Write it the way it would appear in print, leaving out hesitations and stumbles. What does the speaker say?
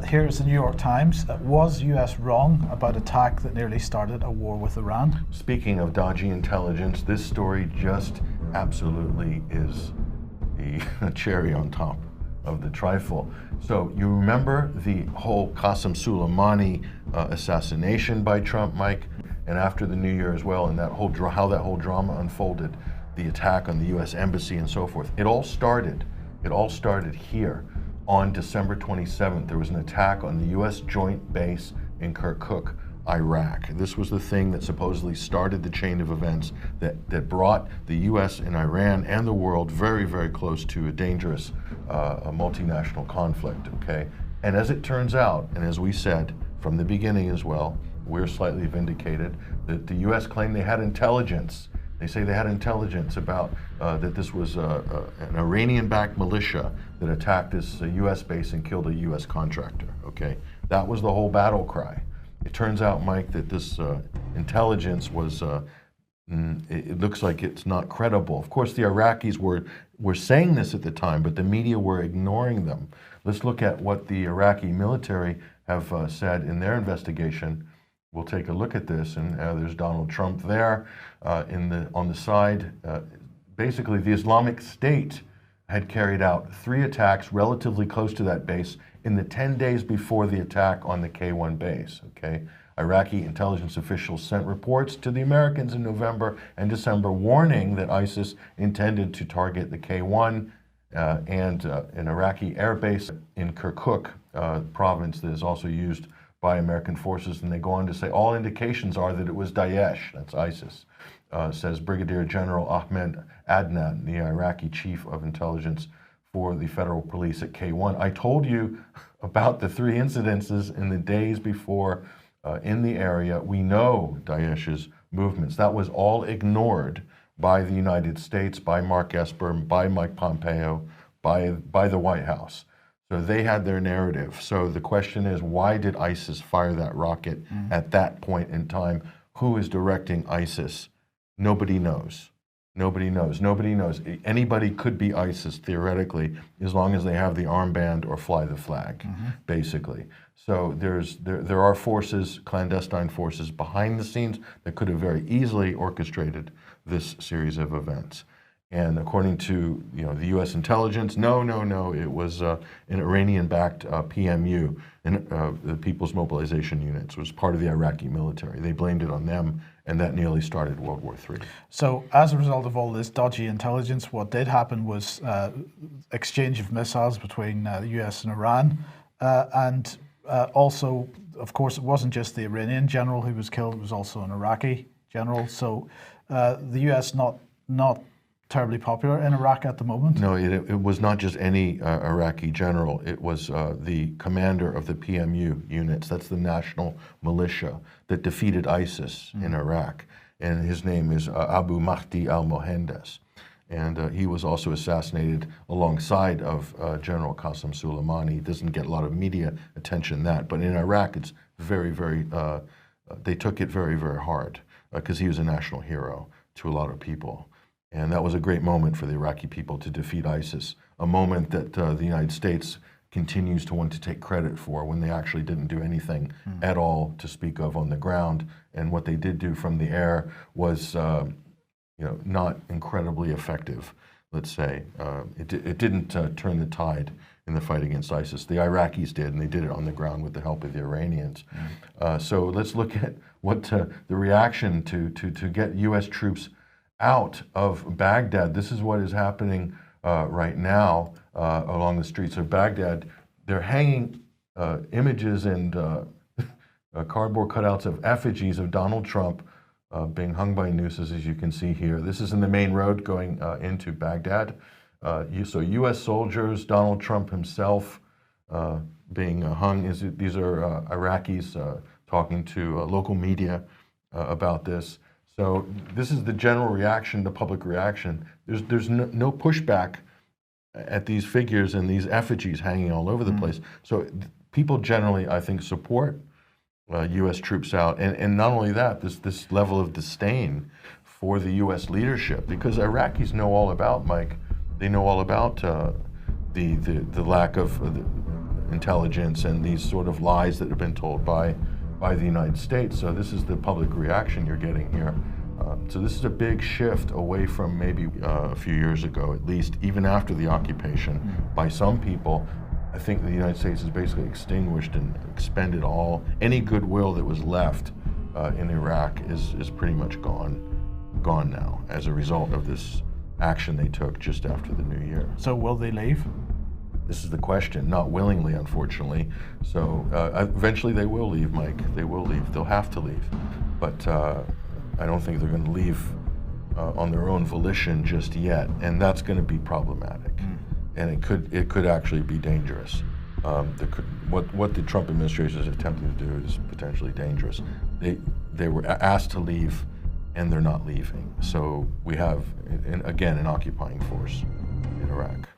Here's the New York Times. Was US wrong about attack that nearly started a war with Iran? Speaking of dodgy intelligence, this story just absolutely is the cherry on top of the trifle. So you remember the whole Qasem Soleimani assassination by Trump, Mike? And after the New Year as well, and how that whole drama unfolded, the attack on the US Embassy and so forth. It all started here on December 27th. There was an attack on the US joint base in Kirkuk, Iraq. This was the thing that supposedly started the chain of events that brought the US and Iran and the world very, very close to a dangerous a multinational conflict, okay? And as it turns out, and as we said from the beginning as well, we're slightly vindicated, that the US claimed they had intelligence. They say they had intelligence about that this was an Iranian-backed militia that attacked this US base and killed a US contractor, okay? That was the whole battle cry. It turns out, Mike, that this intelligence was, it looks like it's not credible. Of course, the Iraqis were saying this at the time, but the media were ignoring them. Let's look at what the Iraqi military have said in their investigation. We'll take a look at this, and there's Donald Trump there on the side. Basically, the Islamic State had carried out 3 attacks relatively close to that base in the 10 days before the attack on the K1 base, okay? Iraqi intelligence officials sent reports to the Americans in November and December warning that ISIS intended to target the K1 and an Iraqi air base in Kirkuk province that is also used by American forces. And they go on to say all indications are that it was Daesh, that's ISIS, says Brigadier General Ahmed Adnan, the Iraqi chief of intelligence for the federal police at K1. I told you about the 3 incidences in the days before in the area. We know Daesh's movements. That was all ignored by the United States, by Mark Esper, by Mike Pompeo, by the White House. So they had their narrative. So the question is, why did ISIS fire that rocket at that point in time? Who is directing ISIS? Nobody knows. Nobody knows. Nobody knows. Anybody could be ISIS, theoretically, as long as they have the armband or fly the flag, basically. So there are forces, clandestine forces behind the scenes that could have very easily orchestrated this series of events. And according to the U.S. intelligence, no, it was an Iranian-backed PMU, and the People's Mobilization Units. It was part of the Iraqi military. They blamed it on them, and that nearly started World War III. So as a result of all this dodgy intelligence, what did happen was exchange of missiles between the U.S. and Iran, and also, of course, it wasn't just the Iranian general who was killed, it was also an Iraqi general. So the U.S. not terribly popular in Iraq at the moment? No, it was not just any Iraqi general. It was the commander of the PMU units. That's the national militia that defeated ISIS in Iraq. And his name is Abu Mahdi al-Mohandes. And he was also assassinated alongside of General Qasem Soleimani. He doesn't get a lot of media attention that, but in Iraq it's very, very, they took it very, very hard because he was a national hero to a lot of people. And that was a great moment for the Iraqi people to defeat ISIS, a moment that the United States continues to want to take credit for when they actually didn't do anything at all to speak of on the ground. And what they did do from the air was not incredibly effective, let's say. It didn't turn the tide in the fight against ISIS. The Iraqis did, and they did it on the ground with the help of the Iranians. So let's look at what the reaction to get U.S. troops out of Baghdad. This is what is happening right now along the streets of Baghdad. They're hanging images and cardboard cutouts of effigies of Donald Trump being hung by nooses, as you can see here. This is in the main road going into Baghdad. So U.S. soldiers, Donald Trump himself being hung. These are Iraqis talking to local media about this. So this is the general reaction, the public reaction. There's no pushback at these figures and these effigies hanging all over the place. So people generally, I think, support U.S. troops out. And not only that, this level of disdain for the U.S. leadership, because Iraqis know all about, Mike, they know all about the lack of intelligence and these sort of lies that have been told by the United States. So this is the public reaction you're getting here. So this is a big shift away from maybe a few years ago, at least, even after the occupation. By some people, I think the United States has basically extinguished and expended any goodwill that was left in Iraq is pretty much gone now as a result of this action they took just after the new year. So will they leave? This is the question. Not willingly, unfortunately. So eventually they will leave, Mike. They will leave. They'll have to leave. But I don't think they're going to leave on their own volition just yet, and that's going to be problematic. And it could actually be dangerous. What the Trump administration is attempting to do is potentially dangerous. They were asked to leave, and they're not leaving. So we have, again, an occupying force in Iraq.